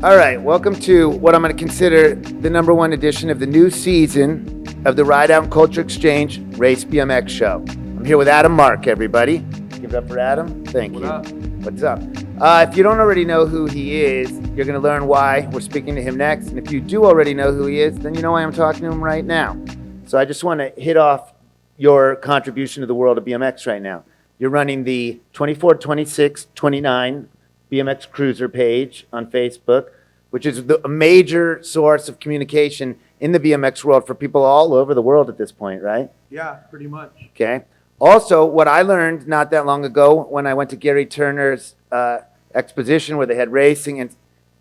All right, welcome to what I'm going to consider the number one edition of the new season of the Ride Out and Culture Exchange Race BMX show. I'm here with Adam Mark, everybody. Give it up for Adam. Thank you. What's up? If you don't already know who he is, you're going to learn why we're speaking to him next. And if you do already know who he is, then you know why I'm talking to him right now. So I just want to hit off your contribution to the world of BMX right now. You're running the 24, 26, 29 BMX Cruiser page on Facebook, which is a major source of communication in the BMX world for people all over the world at this point, right? Yeah, pretty much. Okay. Also, what I learned not that long ago when I went to Gary Turner's exposition where they had racing, and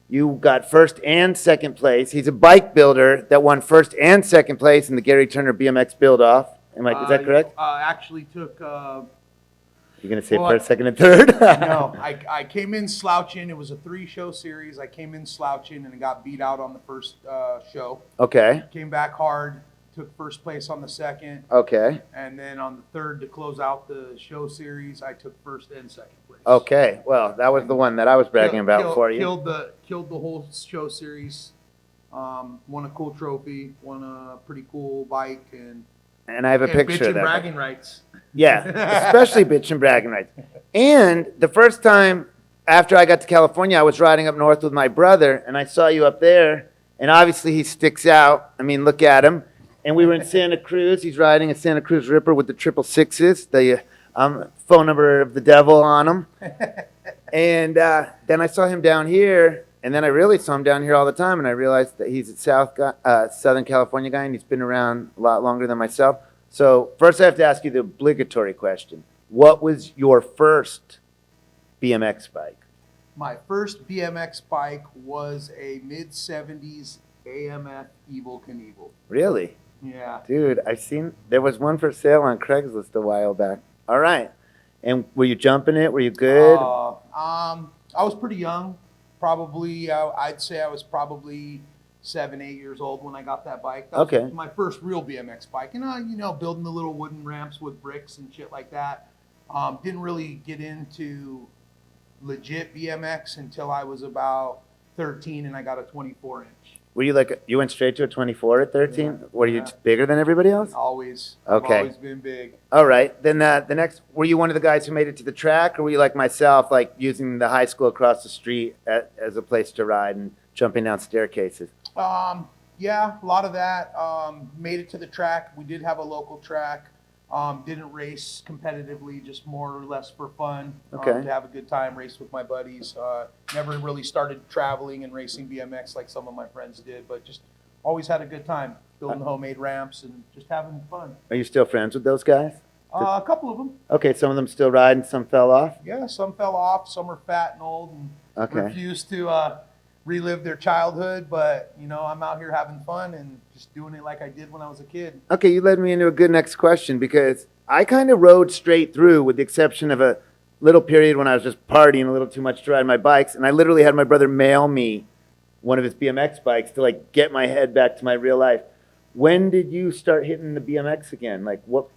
you got first and second place. He's a bike builder that won first and second place in the Gary Turner BMX build-off. Is that correct? Actually took... You're going to say first, second, and third? No, I came in slouching. It was a 3-show series. I came in slouching and got beat out on the first show. Okay. Came back hard, took first place on the second. Okay. And then on the third, to close out the show series, I took first and second place. Okay. Well, that was the one that I was bragging about for you. Killed the whole show series. Won a cool trophy. Won a pretty cool bike and I have a picture of that. Bitchin' bragging rights. Yeah, especially bitchin' bragging rights. And the first time after I got to California, I was riding up north with my brother, and I saw you up there, and obviously he sticks out. I mean, look at him. And we were in Santa Cruz. He's riding a Santa Cruz Ripper with the 666, the phone number of the devil on him. And then I saw him down here, and then I really saw him down here all the time, and I realized that he's a Southern California guy, and he's been around a lot longer than myself. So first I have to ask you the obligatory question. What was your first BMX bike? My first BMX bike was a mid-70s AMF Evel Knievel. Really? Yeah. Dude, there was one for sale on Craigslist a while back. All right. And were you jumping it? Were you good? I was pretty young. Probably, I'd say I was probably 7, 8 years old when I got that bike. That was my first real BMX bike. And building the little wooden ramps with bricks and shit like that. Didn't really get into legit BMX until I was about 13 and I got a 24 inch. Were you you went straight to a 24 at 13? Yeah. Were you bigger than everybody else? Always. Okay. I've always been big. All right. Then the next, were you one of the guys who made it to the track, or were you like myself, like using the high school across the street as a place to ride and jumping down staircases? Yeah, a lot of that. Made it to the track. We did have a local track. Didn't race competitively, just more or less for fun. To have a good time, race with my buddies. Never really started traveling and racing BMX like some of my friends did, but just always had a good time building homemade ramps and just having fun. Are you still friends with those guys? A couple of them. Okay, some of them still ride and some fell off? Yeah, some fell off. Some are fat and old and refuse to relive their childhood, but I'm out here having fun and just doing it like I did when I was a kid. Okay, you led me into a good next question, because I kind of rode straight through with the exception of a little period when I was just partying a little too much to ride my bikes, and I literally had my brother mail me one of his BMX bikes to get my head back to my real life. When did you start hitting the BMX again? What?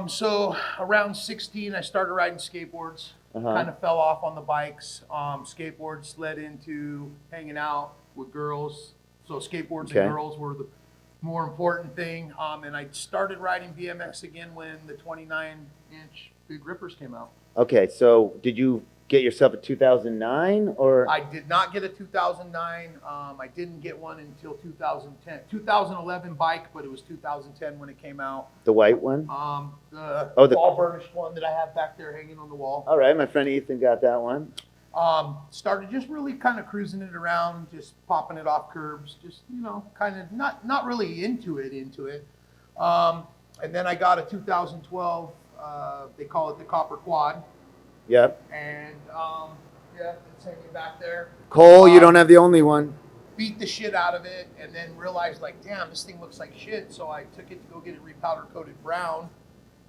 So around 16, I started riding skateboards. Kind of fell off on the bikes. Skateboards led into hanging out with girls. So skateboards and girls were the more important thing. And I started riding BMX again when the 29-inch Big Rippers came out. Okay, so did you get yourself a 2009 or? I did not get a 2009. I didn't get one until 2010. 2011 bike, but it was 2010 when it came out. The white one? The all burnished one that I have back there hanging on the wall. All right, my friend Ethan got that one. Started just really kind of cruising it around, just popping it off curbs, just kind of not really into it. And then I got a 2012. They call it the Copper Quad. Yep. And it's hanging back there. Cole, you don't have the only one. Beat the shit out of it, and then realized damn, this thing looks like shit. So I took it to go get it repowder coated brown,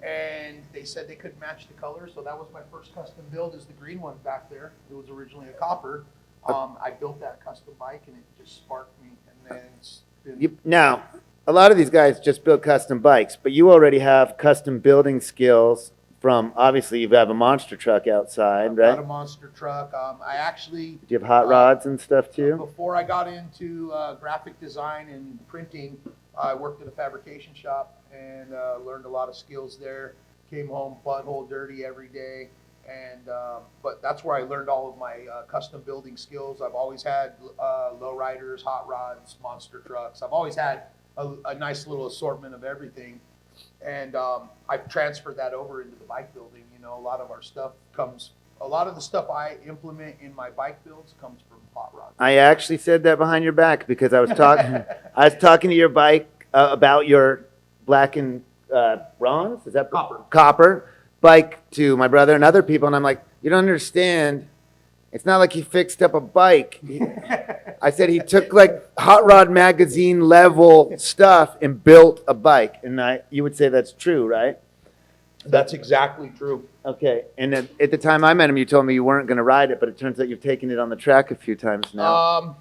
and they said they couldn't match the color. So that was my first custom build, is the green one back there. It was originally a copper. I built that custom bike, and it just sparked me. And then it's been... Now, a lot of these guys just build custom bikes, but you already have custom building skills from, obviously you have a monster truck outside, I've right? got a monster truck. I actually, Do you have hot rods and stuff too? before I got into graphic design and printing, I worked at a fabrication shop and learned a lot of skills there. Came home butthole dirty every day, and but that's where I learned all of my custom building skills. I've always had lowriders, hot rods, monster trucks. I've always had a nice little assortment of everything, and I've transferred that over into the bike building. You know, a lot of the stuff I implement in my bike builds comes from hot rods. I actually said that behind your back because I was talking, I was talking to your bike about your black and bronze, is that copper bike to my brother and other people, and I'm like, you don't understand. It's not like he fixed up a bike. I said he took like Hot Rod magazine level stuff and built a bike, and you would say that's true, right? That's exactly true. Okay, and then at the time I met him, you told me you weren't going to ride it, but it turns out you've taken it on the track a few times now.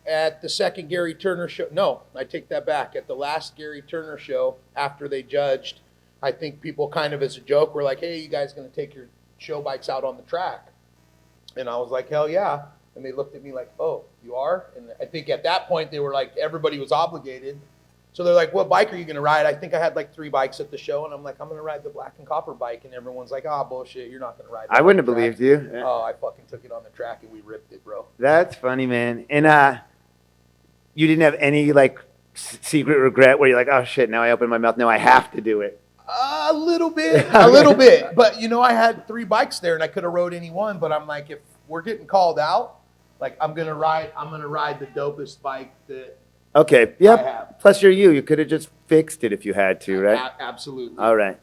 At the second Gary Turner show, no, I take that back. At the last Gary Turner show, after they judged, I think people kind of as a joke were like, hey, you guys going to take your show bikes out on the track? And I was like, hell yeah. And they looked at me like, oh, you are? And I think at that point they were like, everybody was obligated. So they're like, what bike are you going to ride? I think I had like 3 bikes at the show, and I'm like, I'm going to ride the black and copper bike. And everyone's like, oh, bullshit, you're not going to ride that. I wouldn't have believed you. Oh, I fucking took it on the track and we ripped it, bro. That's funny, man. And you didn't have any like secret regret where you're like, oh shit, now I open my mouth, now I have to do it. A little bit, a little bit. But you know, I had 3 bikes there, and I could have rode any one. But I'm like, if we're getting called out, like I'm gonna ride the dopest bike that. Okay. Yep. Plus, you're you. You could have just fixed it if you had to, right? Absolutely. All right.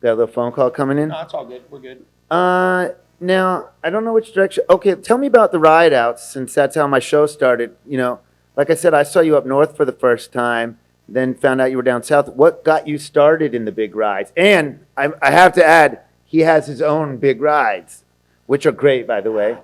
Got a little phone call coming in. No, it's all good. We're good. Now I don't know which direction. Okay, tell me about the ride outs, since that's how my show started. You know, like I said, I saw you up north for the first time, then found out you were down south. What got you started in the big rides? And I have to add, he has his own big rides, which are great, by the way.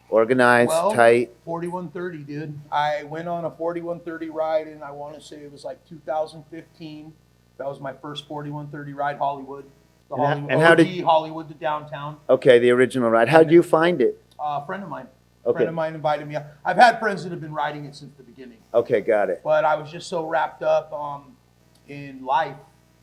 Organized, tight. 4130, dude. I went on a 4130 ride, and I want to say it was like 2015. That was my first 4130 ride, Hollywood. Hollywood to downtown. Okay, the original ride. How'd you find it? A friend of mine. Okay. A friend of mine invited me. I've had friends that have been riding it since the beginning. Okay, got it. But I was just so wrapped up in life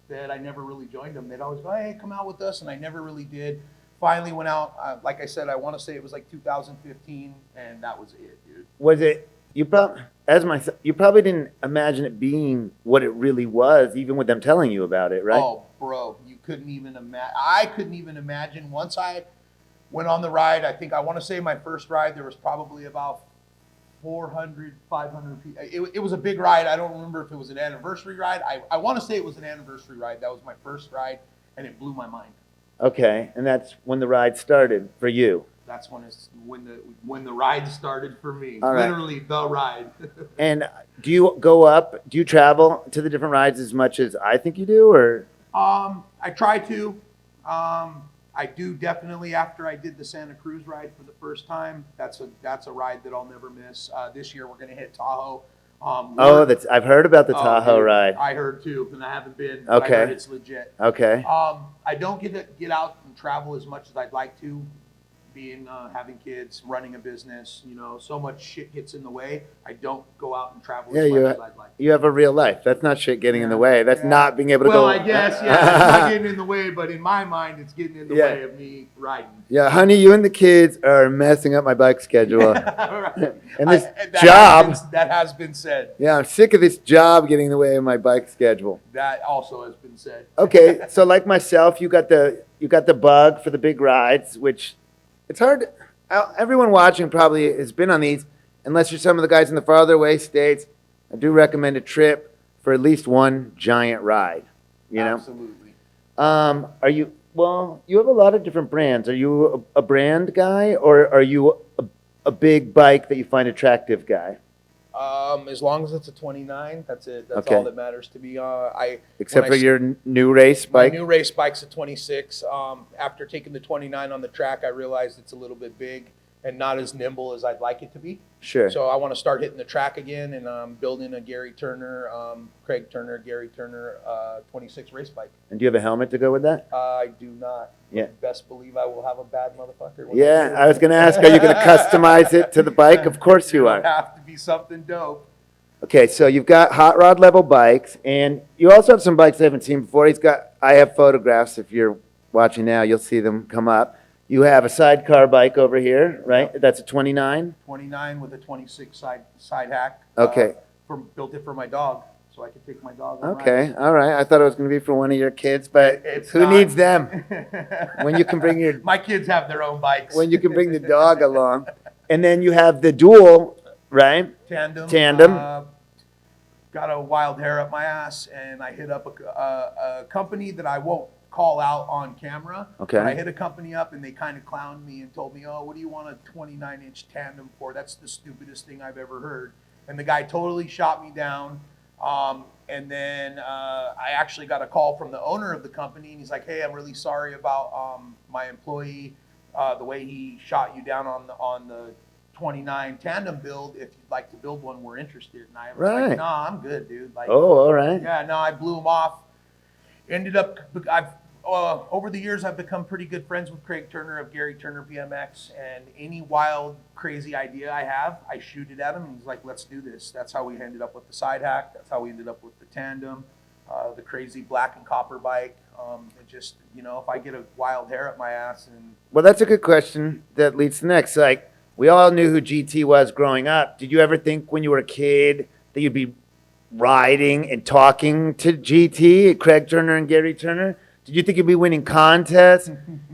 that I never really joined them. They'd always go, hey, come out with us, and I never really did. Finally went out, like I said, I want to say it was like 2015, and that was it, dude. Was it, you probably didn't imagine it being what it really was, even with them telling you about it, right? Oh, bro, you couldn't even imagine. I couldn't even imagine. Once I went on the ride, I want to say my first ride, there was probably about 400, 500 people. It was a big ride. I don't remember if it was an anniversary ride. I want to say it was an anniversary ride. That was my first ride, and it blew my mind. Okay, and that's when the ride started for you. That's when the ride started for me. All right. Literally the ride. And do you travel to the different rides as much as I think you do, or? I try to. I do definitely after I did the Santa Cruz ride for the first time. That's a ride that I'll never miss. This year we're gonna hit Tahoe. I've heard about the Tahoe ride. I heard too, and I haven't been. But okay. I heard it's legit. Okay. I don't get out and travel as much as I'd like to. Having kids, running a business, so much shit gets in the way. I don't go out and travel as much as I'd like. You have a real life. That's not shit getting in the way. That's not being able to go. Well, I guess, it's not getting in the way, but in my mind, it's getting in the way of me riding. Yeah, honey, you and the kids are messing up my bike schedule. Right. And this job. That has been said. Yeah, I'm sick of this job getting in the way of my bike schedule. That also has been said. Okay, so like myself, you got the bug for the big rides, which it's hard. Everyone watching probably has been on these, unless you're some of the guys in the farther away states. I do recommend a trip for at least one giant ride. Absolutely. You have a lot of different brands. Are you a brand guy, or are you a big bike that you find attractive guy? As long as it's a 29, that's it. That's okay. all that matters to me. Except for your new race bike? My new race bike's a 26. After taking the 29 on the track, I realized it's a little bit big, and not as nimble as I'd like it to be. Sure. So I want to start hitting the track again, and I'm building a Craig Turner, Gary Turner 26 race bike. And do you have a helmet to go with that? I do not. Yeah. Best believe I will have a bad motherfucker. Yeah, I was going to ask, are you going to customize it to the bike? Of course you are. It'll have to be something dope. Okay, so you've got hot rod level bikes, and you also have some bikes I haven't seen before. I have photographs. If you're watching now, you'll see them come up. You have a sidecar bike over here, right? That's a 29? 29 with a 26 side hack. Okay. Built it for my dog, so I could take my dog on Okay, rides. all right. I thought it was going to be for one of your kids, but It's who not. needs them? When you can bring your My kids have their own bikes. when you can bring the dog along. And then you have the dual, right? Tandem. Got a wild hair up my ass, and I hit up a company that I won't call out on camera. Okay. But I hit a company up, and they kind of clowned me and told me, "Oh, what do you want a 29-inch tandem for? That's the stupidest thing I've ever heard." And the guy totally shot me down. And then I actually got a call from the owner of the company, and he's like, "Hey, I'm really sorry about my employee, the way he shot you down on the 29 tandem build. If you'd like to build one, we're interested." And I was Right. like, "Nah, I'm good, dude." Like, Oh, all right. yeah, no, I blew him off. Over the years, I've become pretty good friends with Craig Turner of Gary Turner BMX, and any wild, crazy idea I have, I shoot it at him, and he's like, "Let's do this." That's how we ended up with the side hack. That's how we ended up with the tandem, the crazy black and copper bike. It just, if I get a wild hair up my ass and Well, that's a good question that leads to next. Like, we all knew who GT was growing up. Did you ever think when you were a kid that you'd be riding and talking to GT, Craig Turner and Gary Turner? Did you think you'd be winning contests?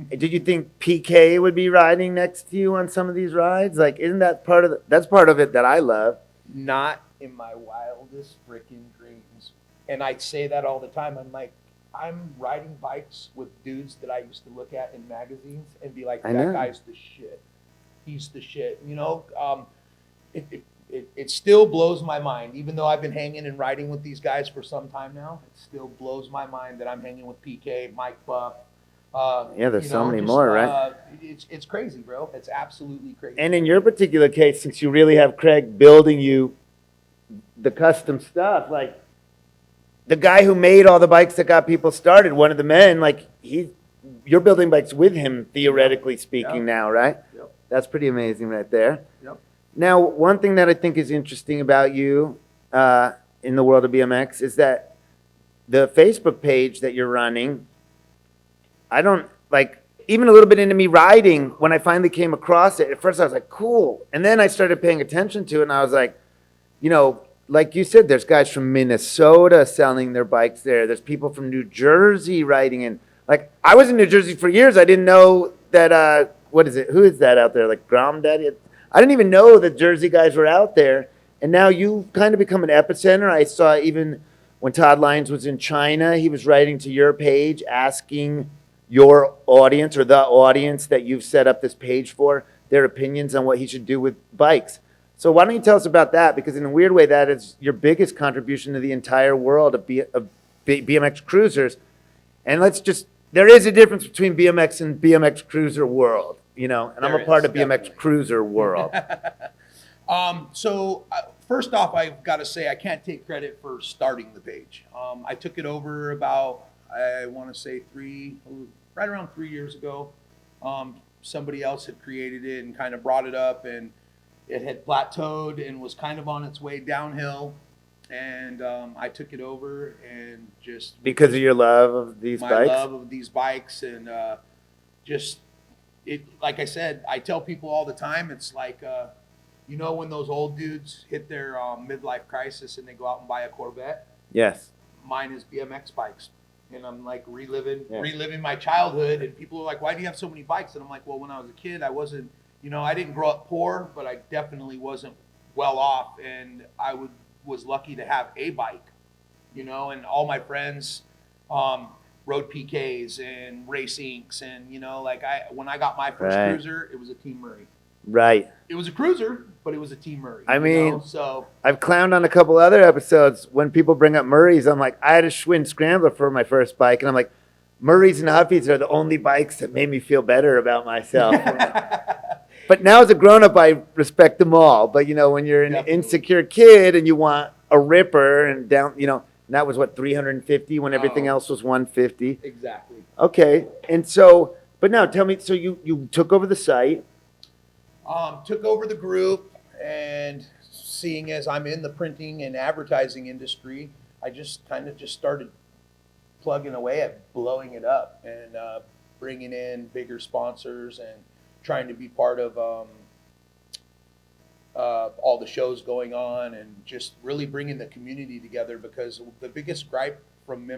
Did you think PK would be riding next to you on some of these rides? Like, isn't that that's part of it that I love? not in my wildest freaking dreams. And I say that all the time. I'm like, I'm riding bikes with dudes that I used to look at in magazines and be like, I that know. guy's the shit. He's the shit. It still blows my mind, even though I've been hanging and riding with these guys for some time now. It still blows my mind that I'm hanging with PK, Mike Buff. Yeah, there's so many more, right? It's crazy, bro. It's absolutely crazy. And in your particular case, since you really have Craig building you the custom stuff, like the guy who made all the bikes that got people started, one of the men, like you're building bikes with him, theoretically speaking, now, right? Yep. That's pretty amazing right there. Yep. Now, one thing that I think is interesting about you in the world of BMX is that the Facebook page that you're running, I don't, like, even a little bit into me riding, when I finally came across it, at first I was like, cool. And then I started paying attention to it, and I was like, like you said, there's guys from Minnesota selling their bikes there. There's people from New Jersey riding in. Like, I was in New Jersey for years. I didn't know that, what is it? Who is that out there? Like, Grom Daddy? I didn't even know that Jersey guys were out there. And now you've kind of become an epicenter. I saw even when Todd Lyons was in China, he was writing to your page asking your audience or the audience that you've set up this page for their opinions on what he should do with bikes. So why don't you tell us about that? Because in a weird way, that is your biggest contribution to the entire world of BMX cruisers. And there is a difference between BMX and BMX cruiser world, and I'm a part of BMX cruiser world. First off, I've got to say I can't take credit for starting the page. I took it over about, I want to say right around 3 years ago. Somebody else had created it and kind of brought it up, and it had plateaued and was kind of on its way downhill. And I took it over and just because of your love of these bikes. My love of these bikes, and like I said, I tell people all the time, it's like when those old dudes hit their midlife crisis and they go out and buy a Corvette. Yes. Mine is BMX bikes, and I'm like reliving my childhood. And people are like, "Why do you have so many bikes?" And I'm like, "Well, when I was a kid, I wasn't, I didn't grow up poor, but I definitely wasn't well off, and I was lucky to have a bike, and all my friends rode PKs and Race Inks, and when I got my first cruiser, it was a Team Murray. Right. It was a cruiser, but it was a Team Murray. I mean, so I've clowned on a couple other episodes when people bring up Murrays. I'm like, I had a Schwinn Scrambler for my first bike, and I'm like, Murrays and Huffies are the only bikes that made me feel better about myself. But now as a grown-up, I respect them all. But, when you're an Definitely. insecure kid and you want a ripper and down, and that was what, 350 when everything else was 150. Exactly. Okay. And so, but now tell me, so you took over the site. Took over the group, and seeing as I'm in the printing and advertising industry, I just started plugging away at blowing it up and bringing in bigger sponsors and trying to be part of all the shows going on and just really bringing the community together, because the biggest gripe from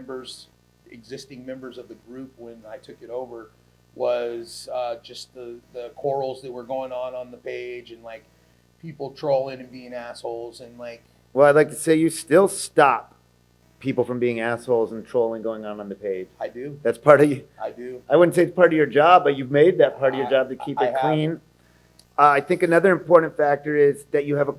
existing members of the group when I took it over was just the quarrels that were going on the page, and like people trolling and being assholes, and like. Well, I'd like to say you still stop people from being assholes and trolling going on the page. I do. That's part of you. I do. I wouldn't say it's part of your job, but you've made that part of your job to keep it clean. I think another important factor is that you have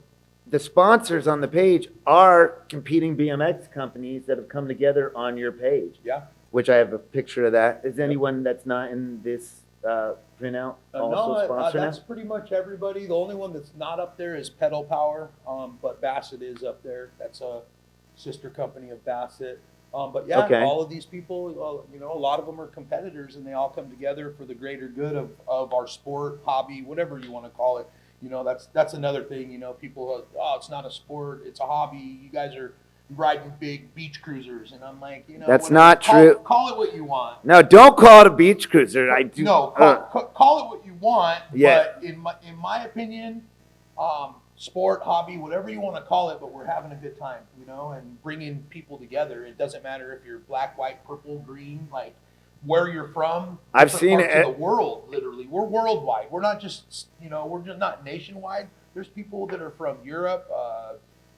the sponsors on the page are competing BMX companies that have come together on your page. Yeah. Which I have a picture of that. Is anyone that's not in this printout also sponsored that's pretty much everybody. The only one that's not up there is Pedal Power, but Bassett is up there. That's a sister company of Bassett. But yeah, Okay. all of these people, a lot of them are competitors, and they all come together for the greater good of our sport, hobby, whatever you want to call it. That's another thing. People, it's not a sport, it's a hobby. You guys are riding big beach cruisers, and I'm like, That's not true. Call it what you want. No, don't call it a beach cruiser. I do. No, call it what you want. Yeah. But in my opinion, sport, hobby, whatever you want to call it, but we're having a good time, and bringing people together. It doesn't matter if you're black, white, purple, green, like where you're from. I've seen parts it. of the world, literally. We're worldwide. We're not just, we're just not nationwide. There's people that are from Europe,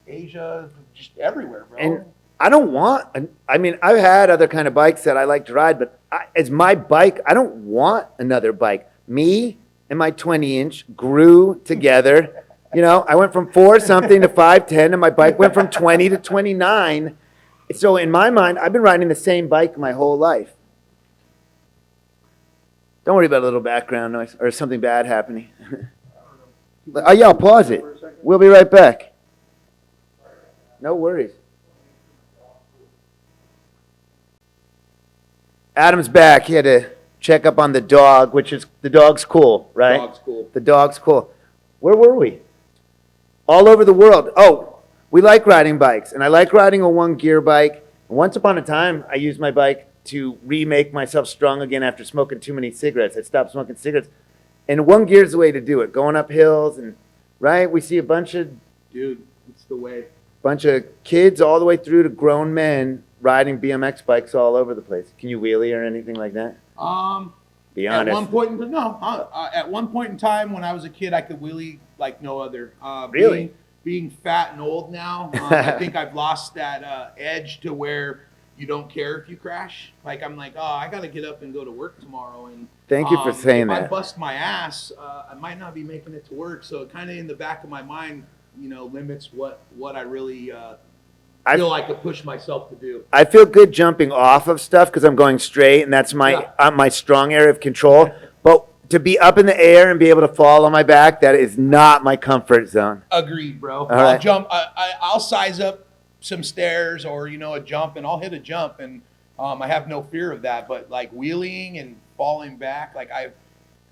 Asia, just everywhere, bro. And I don't want, I've had other kind of bikes that I like to ride, but as my bike, I don't want another bike. Me and my 20-inch grew together. I went from 4-something to 5'10", and my bike went from 20 to 29. So in my mind, I've been riding the same bike my whole life. Don't worry about a little background noise or something bad happening. Oh yeah, I'll pause it. We'll be right back. No worries. Adam's back. He had to check up on the dog, the dog's cool, right? Dog's cool. The dog's cool. Where were we? All over the world. Oh, we like riding bikes, and I like riding a one-gear bike. Once upon a time, I used my bike to remake myself strong again after smoking too many cigarettes. I stopped smoking cigarettes. And one gear is the way to do it. Going up hills and, right? We see a bunch of it's the way. kids all the way through to grown men riding BMX bikes all over the place. Can you wheelie or anything like that? Be honest. At one point in time when I was a kid, I could wheelie like no other. Really? Being fat and old now, I think I've lost that edge to where you don't care if you crash. Like I'm like, I got to get up and go to work tomorrow. And thank you for saying if that. I bust my ass, I might not be making it to work. So it kind of in the back of my mind, limits what I really feel I could push myself to do. I feel good jumping off of stuff because I'm going straight, and that's my strong area of control. But to be up in the air and be able to fall on my back, that is not my comfort zone. Agreed, bro. I'll jump. I'll size up some stairs or a jump, and I'll hit a jump, and I have no fear of that. But like wheeling and falling back, like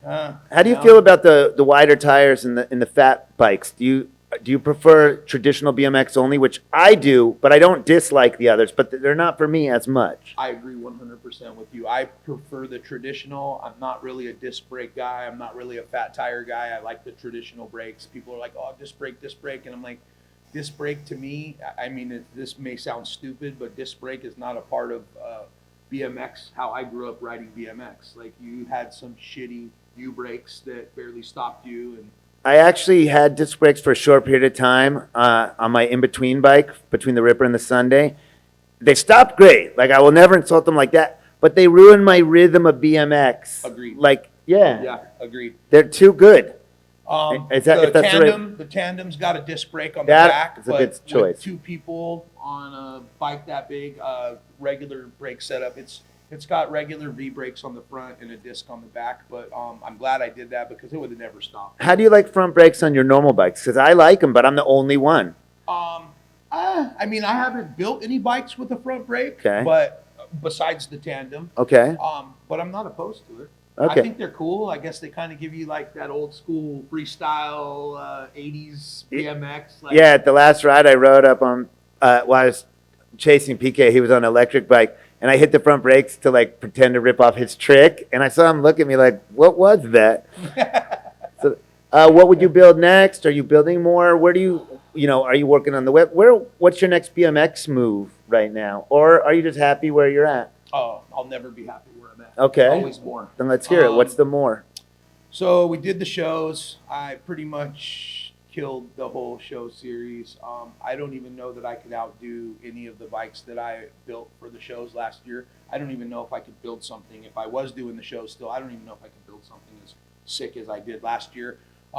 How do you feel about the wider tires and the fat bikes? Do you prefer traditional BMX only, which I do, but I don't dislike the others, but they're not for me as much. I agree 100% with you. I prefer the traditional. I'm not really a disc brake guy. I'm not really a fat tire guy. I like the traditional brakes. People are like, disc brake. And I'm like, disc brake to me, this may sound stupid, but disc brake is not a part of BMX, how I grew up riding BMX. Like you had some shitty U-brakes that barely stopped you, and I actually had disc brakes for a short period of time on my in-between bike, between the Ripper and the Sunday. They stopped great. Like, I will never insult them like that. But they ruined my rhythm of BMX. Agreed. Like, yeah. Yeah, agreed. They're too good. The tandem's got a disc brake on the back. That's a good choice. With two people on a bike that big, regular brake setup, it's It's got regular V brakes on the front and a disc on the back, but I'm glad I did that because it would have never stopped. How do you like front brakes on your normal bikes? Because I like them, but I'm the only one. I mean, I haven't built any bikes with a front brake, Okay. but besides the tandem. Okay. But I'm not opposed to it. Okay. I think they're cool. I guess they kind of give you like that old school freestyle 80s BMX. Like, yeah, at the last ride I rode up on, while I was chasing PK, he was on an electric bike, and I hit the front brakes to like pretend to rip off his trick, and I saw him look at me like, what was that? So, what would you build next? Are you building more? Where do you know, are you working on the web? What's your next BMX move right now? Or are you just happy where you're at? Oh, I'll never be happy where I'm at. Okay. Always more. Then let's hear it. What's the more? So we did the shows. I pretty much killed the whole show series. I don't even know that I could outdo any of the bikes that I built for the shows last year. I don't even know if I could build something. If I was doing the shows still, I don't even know if I could build something as sick as I did last year.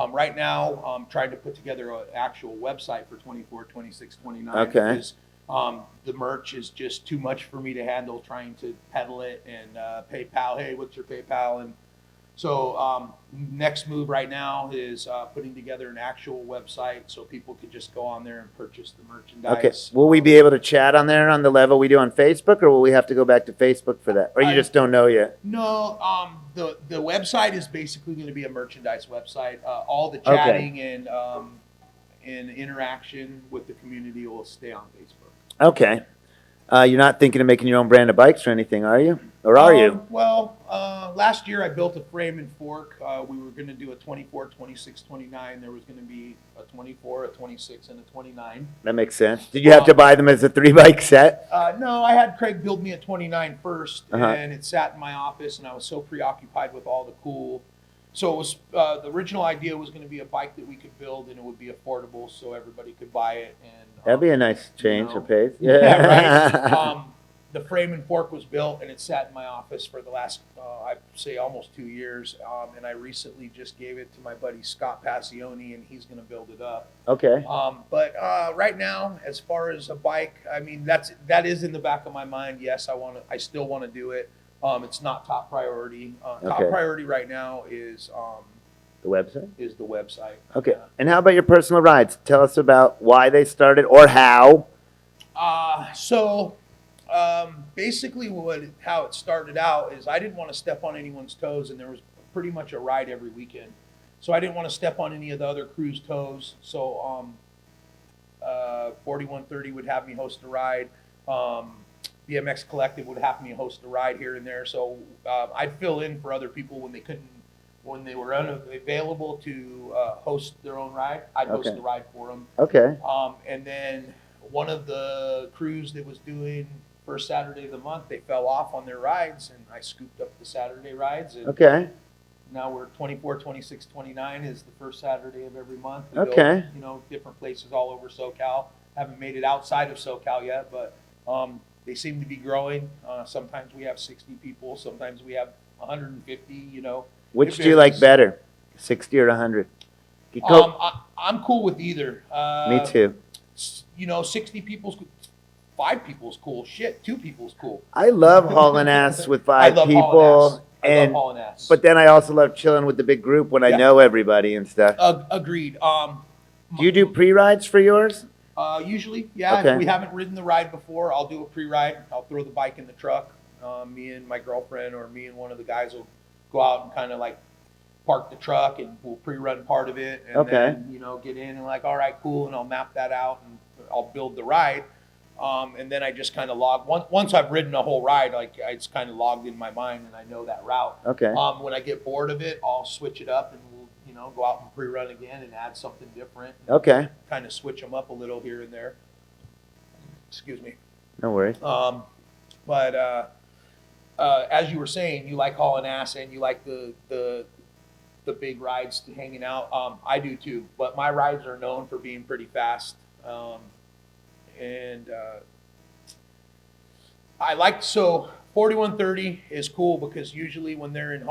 Right now, I'm trying to put together an actual website for 24, 26, 29. Okay. Because the merch is just too much for me to handle, trying to peddle it and PayPal. Hey, what's your PayPal? And so next move right now is putting together an actual website so people could just go on there and purchase the merchandise. Okay. Will we be able to chat on there on the level we do on Facebook, or will we have to go back to Facebook for that? Or you just don't know yet? No, the website is basically going to be a merchandise website. All the chatting and interaction with the community will stay on Facebook. Okay. You're not thinking of making your own brand of bikes or anything, are you? Or are you? Well, last year I built a frame and fork. We were going to do a 24, 26, 29. There was going to be a 24, a 26, and a 29. That makes sense. Did you have to buy them as a 3-bike set? No, I had Craig build me a 29 first, and it sat in my office, and I was so preoccupied with all the cool. So it was the original idea was going to be a bike that we could build, and it would be affordable, so everybody could buy it. And that'd be a nice change of pace. Yeah, right. The frame and fork was built, and it sat in my office for the last, I'd say, almost 2 years. And I recently just gave it to my buddy Scott Passione, and he's going to build it up. Okay. But right now, as far as a bike, I mean, that is in the back of my mind. Yes, I still want to do it. It's not top priority. Top priority right now is the website. Is the website. Okay. And how about your personal rides? Tell us about why they started or how. Basically how it started out is I didn't want to step on anyone's toes, and there was pretty much a ride every weekend. So I didn't want to step on any of the other crews' toes. So 4130 would have me host a ride. BMX Collective would have me host a ride here and there. So I'd fill in for other people when they were unavailable to host their own ride. I'd host the ride for them. Okay. And then one of the crews that was doing first Saturday of the month, they fell off on their rides, and I scooped up the Saturday rides. And now we're 24, 26, 29 is the first Saturday of every month. We go, different places all over SoCal. Haven't made it outside of SoCal yet, but they seem to be growing. Sometimes we have 60 people. Sometimes we have 150, Which do you like better, 60 or 100? I'm cool with either. Me too. 60 people's 5 people's cool. Shit, 2 people's cool. I love hauling ass with 5 people. I love hauling ass. But then I also love chilling with the big group when I know everybody and stuff. Agreed. Do you do pre-rides for yours? Usually, yeah. If we haven't ridden the ride before, I'll do a pre-ride. I'll throw the bike in the truck. Me and my girlfriend or me and one of the guys will go out and kind of like park the truck, and we'll pre-run part of it. And then, get in and like, all right, cool. And I'll map that out, and I'll build the ride. And then I just kind of log. Once I've ridden a whole ride, like it's kind of logged in my mind, and I know that route. When I get bored of it, I'll switch it up, and we'll go out and pre-run again and add something different. Kind of switch them up a little here and there. Excuse me. No worries. But as you were saying, you like hauling ass and you like the big rides to hanging out. I do too, but my rides are known for being pretty fast. I like, so 4130 is cool because usually when they're in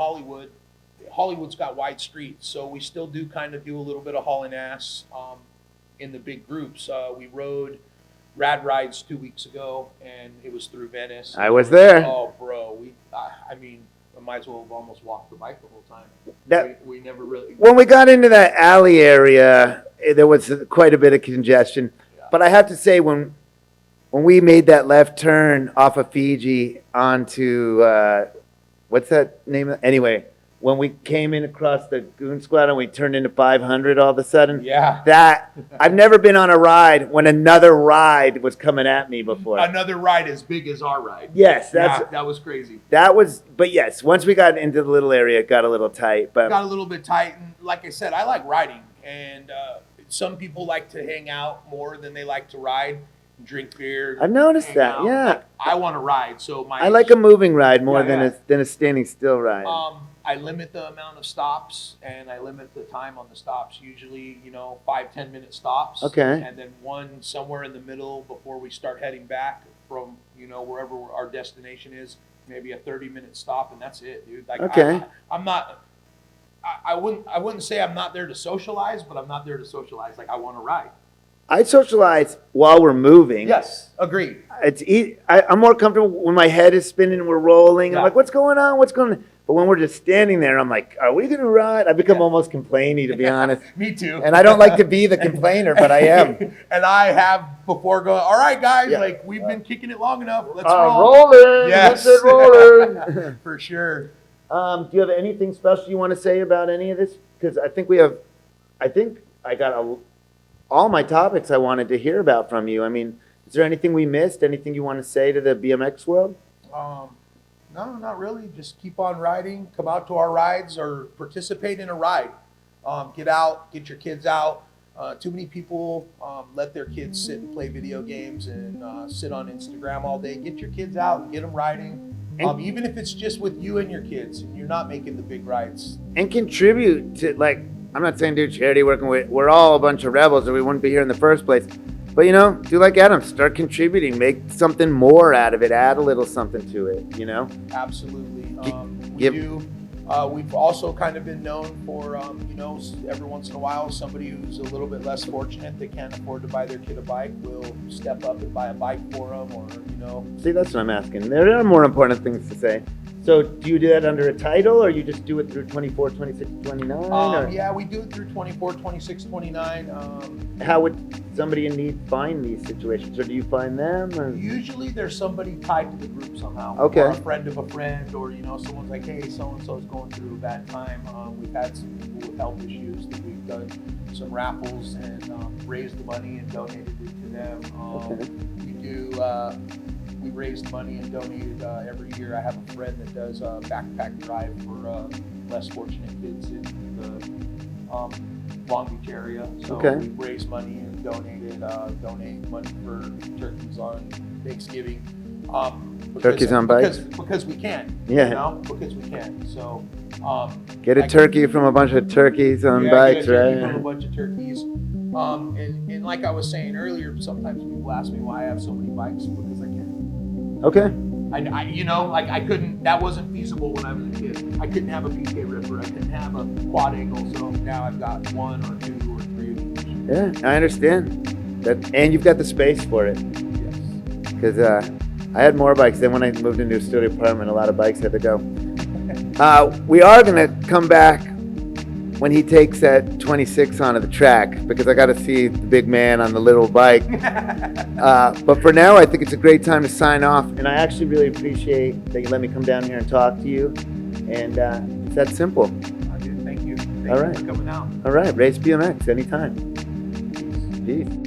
Hollywood's got wide streets, so we still do a little bit of hauling ass in the big groups. We rode Rad Rides 2 weeks ago, and it was through Venice. I was there. Oh, bro, I mean, I might as well have almost walked the bike the whole time. We never really. When we got into that alley area, there was quite a bit of congestion. Yeah. But I have to say, when we made that left turn off of Fiji onto what's that name? Anyway, when we came in across the Goon Squad and we turned into 500 all of a sudden, that I've never been on a ride when another ride was coming at me before. Another ride as big as our ride. Yes, that was crazy. But yes, once we got into the little area, it got a little tight. But it got a little bit tight, and like I said, I like riding, and some people like to hang out more than they like to ride. Drink beer. I've noticed that. Out. Yeah. I want to ride, so I like a moving ride more than a standing still ride. I limit the amount of stops, and I limit the time on the stops. Usually, 5-10 minute stops. Okay. And then one somewhere in the middle before we start heading back from wherever our destination is. Maybe a 30-minute stop, and that's it, dude. Like, okay. I'm not. I wouldn't say I'm not there to socialize, but I'm not there to socialize. Like, I want to ride. I socialize while we're moving. Yes, agreed. I'm more comfortable when my head is spinning and we're rolling. Yeah. I'm like, what's going on? What's going on? But when we're just standing there, I'm like, are we going to ride? I become almost complainy, to be honest. Me too. And I don't like to be the complainer, but I am. And I have before going, all right, guys, like we've been kicking it long enough. Let's roll. Rolling. Yes. Rolling. For sure. Do you have anything special you want to say about any of this? Because I think I got all my topics I wanted to hear about from you. I mean, is there anything we missed? Anything you want to say to the BMX world? No, not really. Just keep on riding. Come out to our rides or participate in a ride. Get out, get your kids out. Too many people let their kids sit and play video games and sit on Instagram all day. Get your kids out and get them riding. Even if it's just with you and your kids and you're not making the big rides. And contribute to, like, I'm not saying do charity work, we're all a bunch of rebels or we wouldn't be here in the first place. But, do like Adam, start contributing, make something more out of it, add a little something to it, Absolutely. We've also kind of been known for, every once in a while, somebody who's a little bit less fortunate that can't afford to buy their kid a bike will step up and buy a bike for them or, See, that's what I'm asking. There are more important things to say. So do you do that under a title or you just do it through 24, 26, 29? Yeah, we do it through 24, 26, 29. How would somebody in need find these situations? Or do you find them? Or? Usually there's somebody tied to the group somehow. Okay. Or a friend of a friend or, someone's like, hey, so-and-so is going through a bad time. We've had some people with health issues that we've done some raffles and raised the money and donated it to them. We raised money and donated every year. I have a friend that does a backpack drive for less fortunate kids in the Long Beach area. So we raised money and donated money for turkeys on Thanksgiving. Turkeys on bikes? Because we can. Yeah. Because we can. So get a turkey from a bunch of turkeys on bikes, right? From a bunch of turkeys. And like I was saying earlier, sometimes people ask me why I have so many bikes because I can. Okay. I couldn't, that wasn't feasible when I was a kid. I couldn't have a PK Ripper. I couldn't have a quad angle. So now I've got 1 or 2 or 3 of each. Yeah, I understand that. And you've got the space for it. Yes. Because I had more bikes. Then when I moved into a studio apartment, a lot of bikes had to go. We are going to come back when he takes that 26 onto the track because I got to see the big man on the little bike. But for now, I think it's a great time to sign off. And I actually really appreciate that you let me come down here and talk to you. And it's that simple. Thank you. All right. Thank you for coming out. All right. Race BMX anytime. Peace.